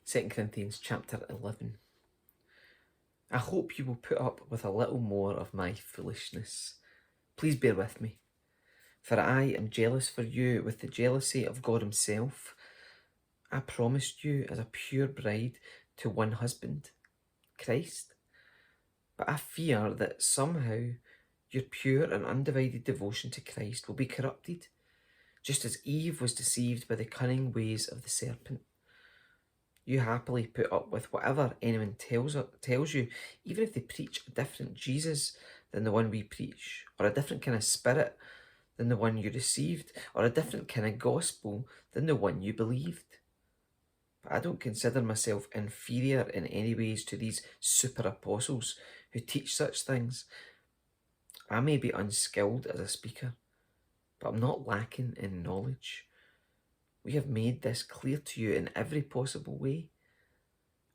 2 Corinthians chapter 11. I hope you will put up with a little more of my foolishness. Please bear with me, for I am jealous for you with the jealousy of God himself. I promised you as a pure bride to one husband, Christ. But I fear that somehow your pure and undivided devotion to Christ will be corrupted, just as Eve was deceived by the cunning ways of the serpent. You happily put up with whatever anyone tells you, even if they preach a different Jesus than the one we preach, or a different kind of spirit than the one you received, or a different kind of gospel than the one you believed. But I don't consider myself inferior in any ways to these super apostles who teach such things. I may be unskilled as a speaker, but I'm not lacking in knowledge. We have made this clear to you in every possible way.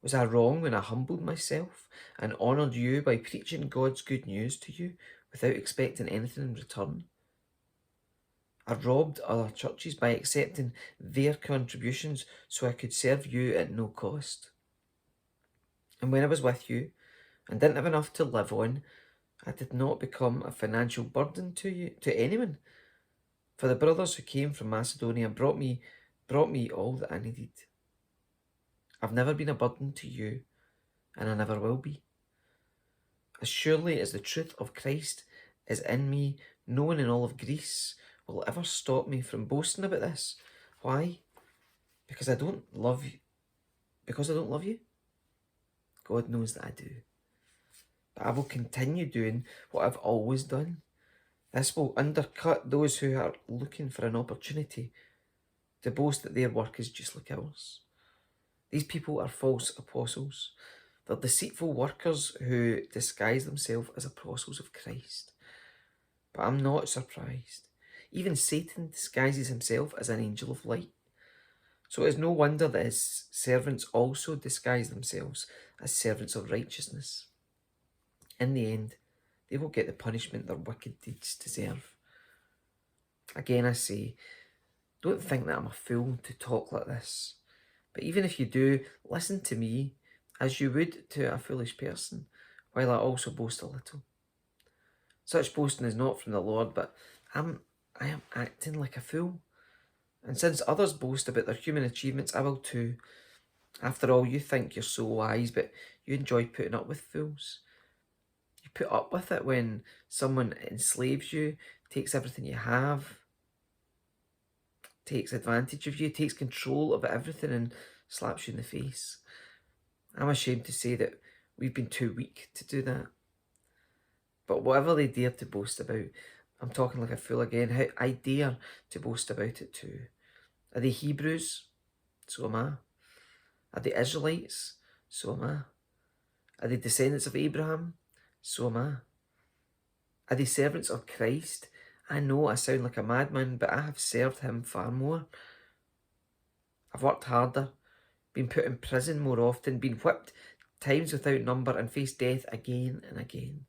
Was I wrong when I humbled myself and honoured you by preaching God's good news to you without expecting anything in return? I robbed other churches by accepting their contributions so I could serve you at no cost. And when I was with you and didn't have enough to live on, I did not become a financial burden to anyone. For the brothers who came from Macedonia brought me all that I needed. I've never been a burden to you, and I never will be. As surely as the truth of Christ is in me, no one in all of Greece will ever stop me from boasting about this. Why? Because I don't love you. Because I don't love you? God knows that I do. But I will continue doing what I've always done. This will undercut those who are looking for an opportunity to boast that their work is just like ours. These people are false apostles. They're deceitful workers who disguise themselves as apostles of Christ. But I'm not surprised. Even Satan disguises himself as an angel of light. So it is no wonder that his servants also disguise themselves as servants of righteousness. In the end, they will get the punishment their wicked deeds deserve. Again, I say, don't think that I'm a fool to talk like this. But even if you do, listen to me as you would to a foolish person, while I also boast a little. Such boasting is not from the Lord, but I am acting like a fool. And since others boast about their human achievements, I will too. After all, you think you're so wise, but you enjoy putting up with fools. You put up with it when someone enslaves you, takes everything you have, takes advantage of you, takes control of everything and slaps you in the face. I'm ashamed to say that we've been too weak to do that. But whatever they dare to boast about, I'm talking like a fool again, how I dare to boast about it too. Are they Hebrews? So am I. Are they Israelites? So am I. Are they descendants of Abraham? So am I. Are they servants of Christ? I know I sound like a madman, but I have served him far more. I've worked harder, been put in prison more often, been whipped times without number, and faced death again and again.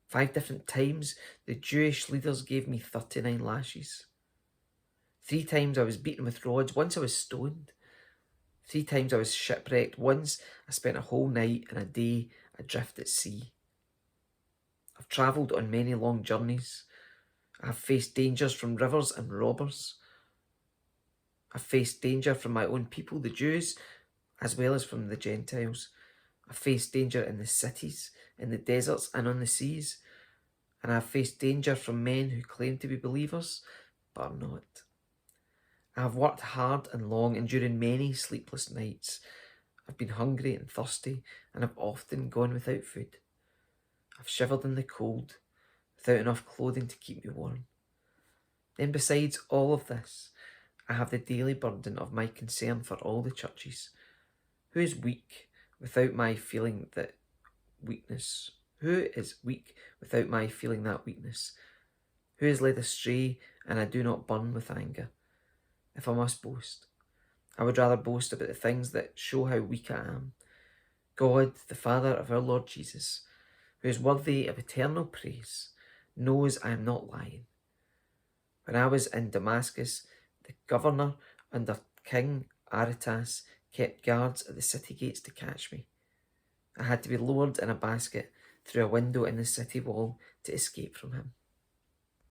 5 different times the Jewish leaders gave me 39 lashes. 3 times I was beaten with rods. Once I was stoned. 3 times I was shipwrecked. Once I spent a whole night and a day adrift at sea. I've travelled on many long journeys. I have faced dangers from rivers and robbers. I've faced danger from my own people, the Jews, as well as from the Gentiles. I've faced danger in the cities, in the deserts and on the seas. And I've faced danger from men who claim to be believers, but are not. I have worked hard and long, enduring many sleepless nights. I've been hungry and thirsty, and have often gone without food. I've shivered in the cold, without enough clothing to keep me warm. Then besides all of this, I have the daily burden of my concern for all the churches. Who is weak without my feeling that weakness? Who is weak without my feeling that weakness? Who is led astray and I do not burn with anger? If I must boast, I would rather boast about the things that show how weak I am. God, the Father of our Lord Jesus, who is worthy of eternal praise, knows I am not lying. When I was in Damascus, the governor under King Aretas kept guards at the city gates to catch me. I had to be lowered in a basket through a window in the city wall to escape from him.